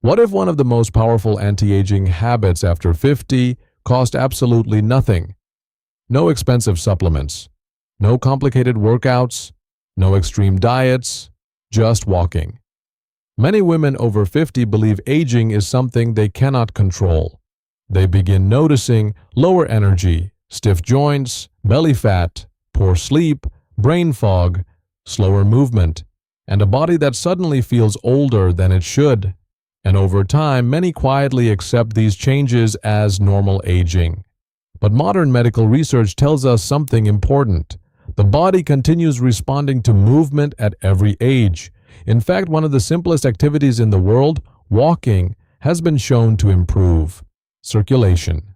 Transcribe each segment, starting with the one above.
What if one of the most powerful anti-aging habits after 50 cost absolutely nothing? No expensive supplements, no complicated workouts, no extreme diets, just walking. Many women over 50 believe aging is something they cannot control. They begin noticing lower energy, stiff joints, belly fat, poor sleep, brain fog, slower movement, and a body that suddenly feels older than it should. And over time, many quietly accept these changes as normal aging. But modern medical research tells us something important. The body continues responding to movement at every age. In fact, one of the simplest activities in the world, walking, has been shown to improve circulation,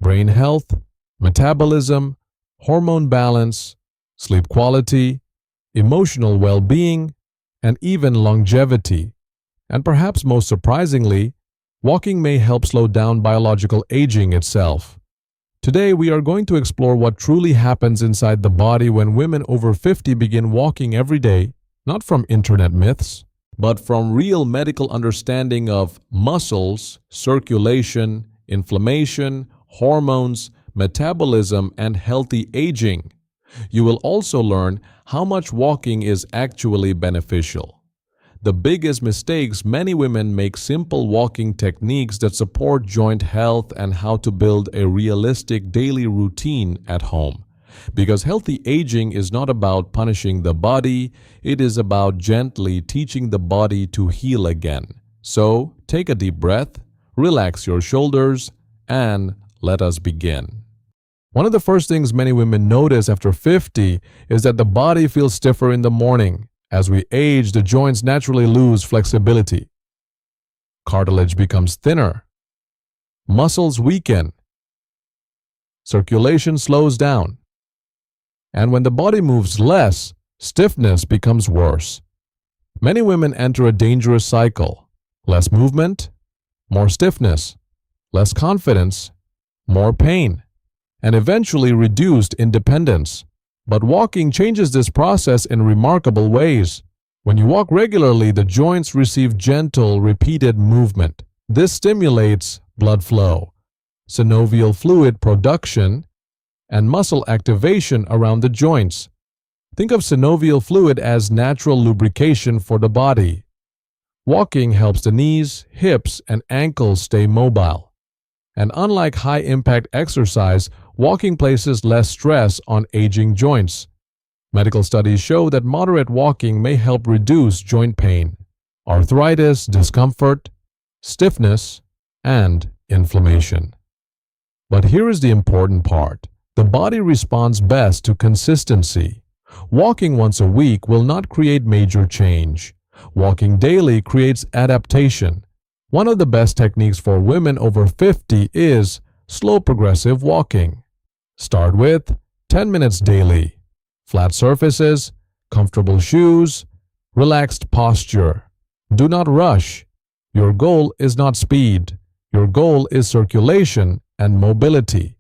brain health, metabolism, hormone balance, sleep quality, emotional well-being, and even longevity. And perhaps most surprisingly, walking may help slow down biological aging itself. Today, we are going to explore what truly happens inside the body when women over 50 begin walking every day, not from internet myths, but from real medical understanding of muscles, circulation, inflammation, hormones, metabolism, and healthy aging. You will also learn how much walking is actually beneficial. The biggest mistakes many women make: simple walking techniques that support joint health, and how to build a realistic daily routine at home. Because healthy aging is not about punishing the body, it is about gently teaching the body to heal again. So, take a deep breath, relax your shoulders, and let us begin. One of the first things many women notice after 50 is that the body feels stiffer in the morning. As we age, the joints naturally lose flexibility. Cartilage becomes thinner. Muscles weaken. Circulation slows down. And when the body moves less, stiffness becomes worse. Many women enter a dangerous cycle. Less movement, more stiffness, less confidence, more pain, and eventually reduced independence. But walking changes this process in remarkable ways. When you walk regularly, the joints receive gentle, repeated movement. This stimulates blood flow, synovial fluid production, and muscle activation around the joints. Think of synovial fluid as natural lubrication for the body. Walking helps the knees, hips, and ankles stay mobile. And unlike high-impact exercise, walking places less stress on aging joints. Medical studies show that moderate walking may help reduce joint pain, arthritis, discomfort, stiffness, and inflammation. But here is the important part. The body responds best to consistency. Walking once a week will not create major change. Walking daily creates adaptation. One of the best techniques for women over 50 is slow progressive walking. Start with 10 minutes daily. Flat surfaces, comfortable shoes, relaxed posture. Do not rush. Your goal is not speed. Your goal is circulation and mobility.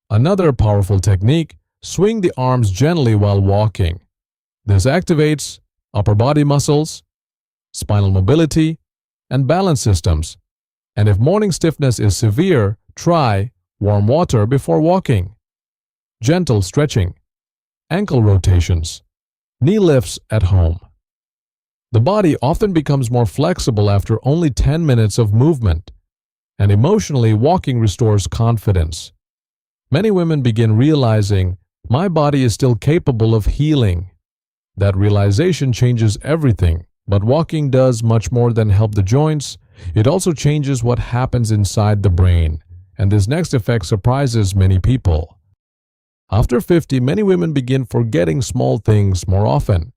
Another powerful technique: swing the arms gently while walking. This activates upper body muscles, spinal mobility, and balance systems. And if morning stiffness is severe, try warm water before walking. Gentle stretching, ankle rotations, knee lifts at home. The body often becomes more flexible after only 10 minutes of movement, and emotionally, walking restores confidence. Many women begin realizing, my body is still capable of healing. That realization changes everything, but walking does much more than help the joints. It also changes what happens inside the brain, and this next effect surprises many people. After 50, many women begin forgetting small things more often.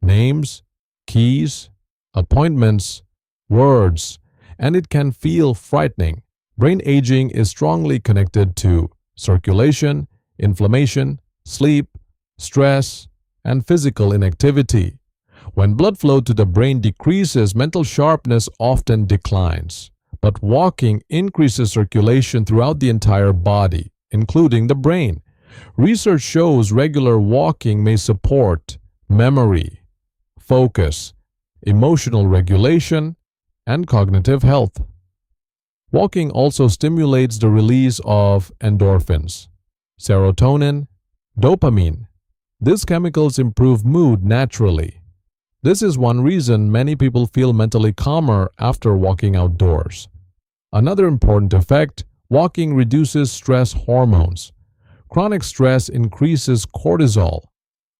Names, keys, appointments, words, and it can feel frightening. Brain aging is strongly connected to circulation, inflammation, sleep, stress, and physical inactivity. When blood flow to the brain decreases, mental sharpness often declines. But walking increases circulation throughout the entire body, including the brain. Research shows regular walking may support memory, focus, emotional regulation, and cognitive health. Walking also stimulates the release of endorphins, serotonin, dopamine. These chemicals improve mood naturally. This is one reason many people feel mentally calmer after walking outdoors. Another important effect, walking reduces stress hormones. Chronic stress increases cortisol.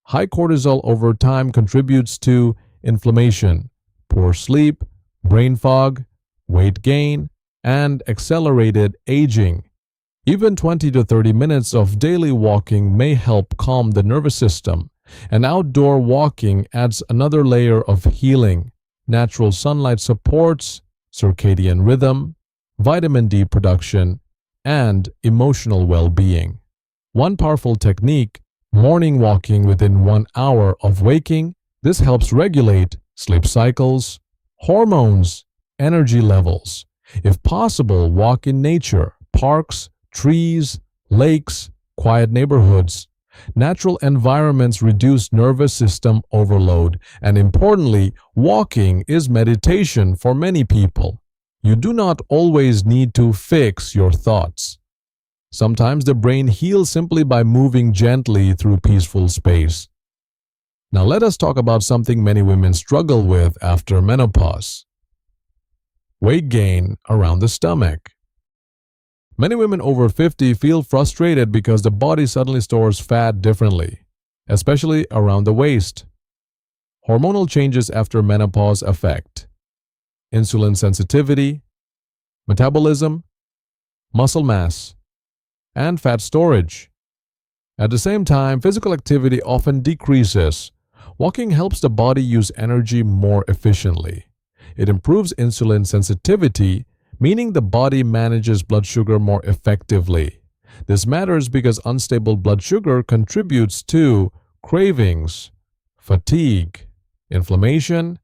High cortisol over time contributes to inflammation, poor sleep, brain fog, weight gain, and accelerated aging. Even 20 to 30 minutes of daily walking may help calm the nervous system, and outdoor walking adds another layer of healing. Natural sunlight supports circadian rhythm, vitamin D production, and emotional well-being. One powerful technique, morning walking within 1 hour of waking. This helps regulate sleep cycles, hormones, energy levels. If possible, walk in nature, parks, trees, lakes, quiet neighborhoods. Natural environments reduce nervous system overload, and importantly, walking is meditation for many people. You do not always need to fix your thoughts. Sometimes the brain heals simply by moving gently through peaceful space. Now let us talk about something many women struggle with after menopause: weight gain around the stomach. Many women over 50 feel frustrated because the body suddenly stores fat differently, especially around the waist. Hormonal changes after menopause affect insulin sensitivity, metabolism, muscle mass, and fat storage. At the same time, physical activity often decreases. Walking helps the body use energy more efficiently. It improves insulin sensitivity, meaning the body manages blood sugar more effectively. This matters because unstable blood sugar contributes to cravings, fatigue, inflammation,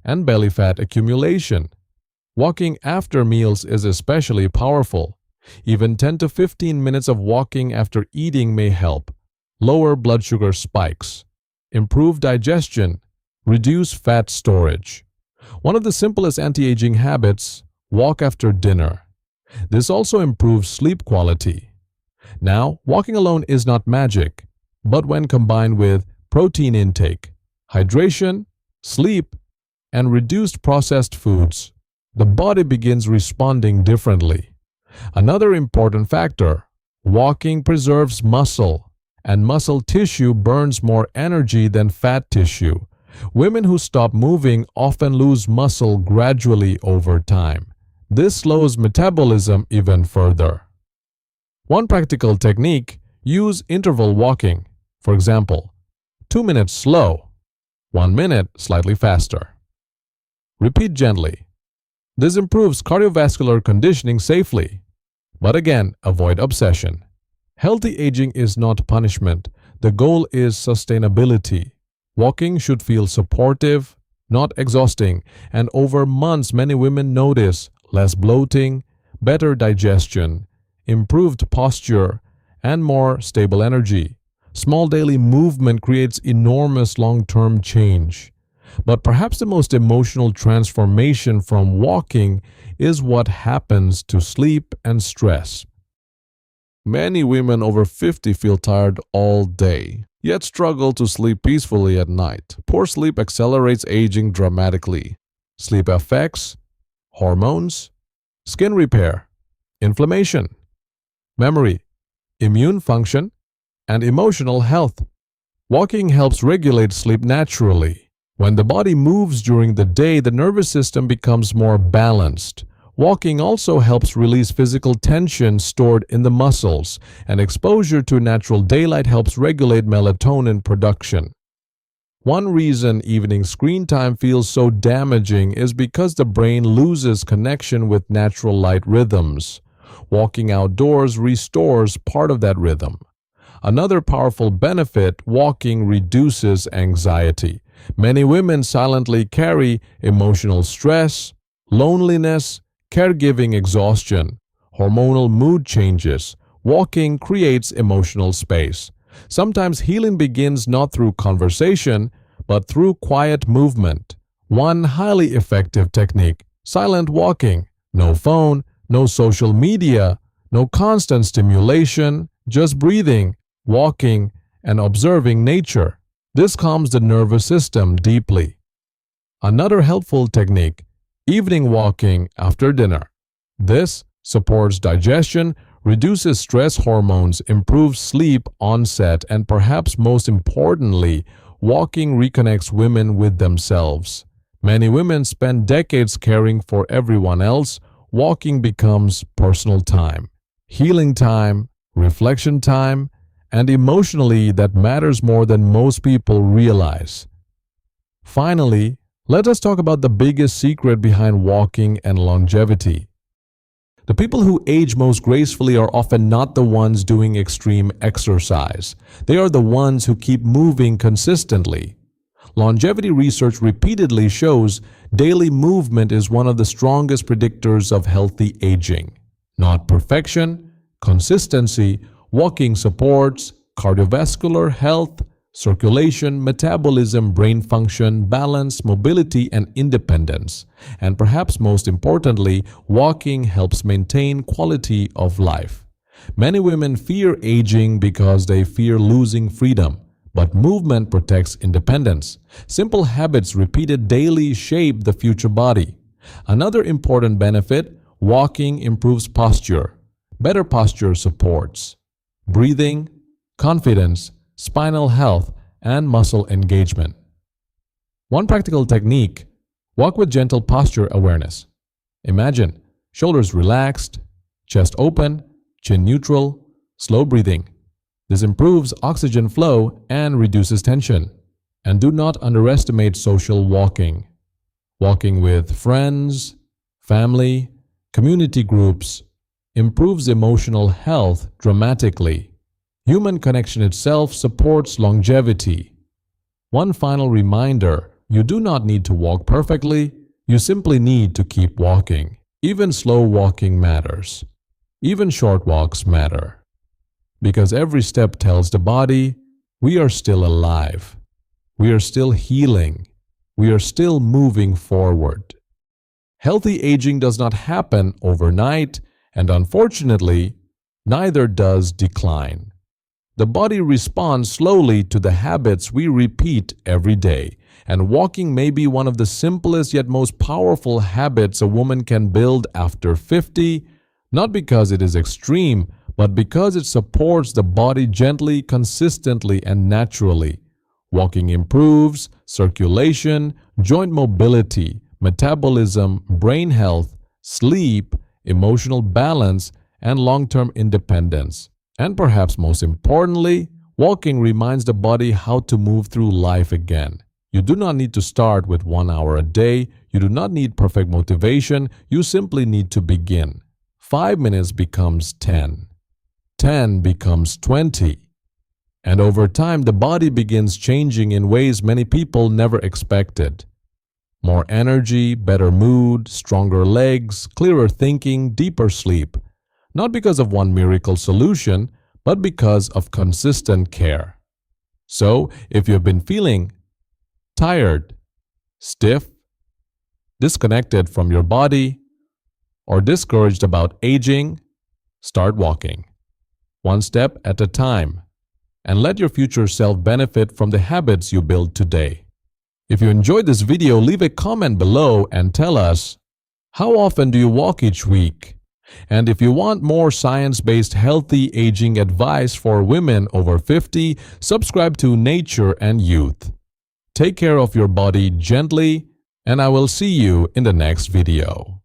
and belly fat accumulation. Walking after meals is especially powerful. Even 10 to 15 minutes of walking after eating may help lower blood sugar spikes, improve digestion, reduce fat storage. One of the simplest anti-aging habits, walk after dinner. This also improves sleep quality. Now, walking alone is not magic, but when combined with protein intake, hydration, sleep, and reduced processed foods, the body begins responding differently. Another important factor, walking preserves muscle, and muscle tissue burns more energy than fat tissue. Women who stop moving often lose muscle gradually over time. This slows metabolism even further. One practical technique, use interval walking. For example, 2 minutes slow, 1 minute slightly faster. Repeat gently. This improves cardiovascular conditioning safely. But again, avoid obsession. Healthy aging is not punishment. The goal is sustainability. Walking should feel supportive, not exhausting, and over months many women notice less bloating, better digestion, improved posture, and more stable energy. Small daily movement creates enormous long-term change. But perhaps the most emotional transformation from walking is what happens to sleep and stress. Many women over 50 feel tired all day, yet struggle to sleep peacefully at night. Poor sleep accelerates aging dramatically. Sleep affects hormones, skin repair, inflammation, memory, immune function, and emotional health. Walking helps regulate sleep naturally. When the body moves during the day, the nervous system becomes more balanced. Walking also helps release physical tension stored in the muscles, and exposure to natural daylight helps regulate melatonin production. One reason evening screen time feels so damaging is because the brain loses connection with natural light rhythms. Walking outdoors restores part of that rhythm. Another powerful benefit, walking reduces anxiety. Many women silently carry emotional stress, loneliness, caregiving exhaustion, hormonal mood changes. Walking creates emotional space. Sometimes healing begins not through conversation, but through quiet movement. One highly effective technique, Silent walking, no phone, no social media, no constant stimulation, just breathing, walking, and observing nature. This calms the nervous system deeply. Another helpful technique, evening walking after dinner. This supports digestion, reduces stress hormones, improves sleep onset, and perhaps most importantly, walking reconnects women with themselves. Many women spend decades caring for everyone else. Walking becomes personal time, healing time, reflection time, and emotionally that matters more than most people realize. Finally, let us talk about the biggest secret behind walking and longevity. The people who age most gracefully are often not the ones doing extreme exercise. They are the ones who keep moving consistently. Longevity research repeatedly shows daily movement is one of the strongest predictors of healthy aging. Not perfection, consistency. Walking supports cardiovascular health, circulation, metabolism, brain function, balance, mobility, and independence. And perhaps most importantly, walking helps maintain quality of life. Many women fear aging because they fear losing freedom, but movement protects independence. Simple habits repeated daily shape the future body. Another important benefit, walking improves posture. Better posture supports breathing, confidence, spinal health, and muscle engagement. One practical technique, walk with gentle posture awareness. Imagine shoulders relaxed, chest open, chin neutral, slow breathing. This improves oxygen flow and reduces tension. And do not underestimate social walking. Walking with friends, family, community groups improves emotional health dramatically. Human connection itself supports longevity. One final reminder, you do not need to walk perfectly, you simply need to keep walking. Even slow walking matters. Even short walks matter. Because every step tells the body, we are still alive. We are still healing. We are still moving forward. Healthy aging does not happen overnight, and unfortunately, neither does decline. The body responds slowly to the habits we repeat every day, and walking may be one of the simplest yet most powerful habits a woman can build after 50, not because it is extreme, but because it supports the body gently, consistently, and naturally. Walking improves circulation, joint mobility, metabolism, brain health, sleep, emotional balance, and long-term independence. And perhaps most importantly, walking reminds the body how to move through life again. You do not need to start with 1 hour a day. You do not need perfect motivation. You simply need to begin. 5 minutes becomes 10. 10 becomes 20. And over time, the body begins changing in ways many people never expected. More energy, better mood, stronger legs, clearer thinking, deeper sleep. Not because of one miracle solution, but because of consistent care. So, if you have been feeling tired, stiff, disconnected from your body, or discouraged about aging, start walking. One step at a time, and let your future self benefit from the habits you build today. If you enjoyed this video, leave a comment below and tell us, how often do you walk each week? And if you want more science-based healthy aging advice for women over 50, subscribe to Nature and Youth. Take care of your body gently, and I will see you in the next video.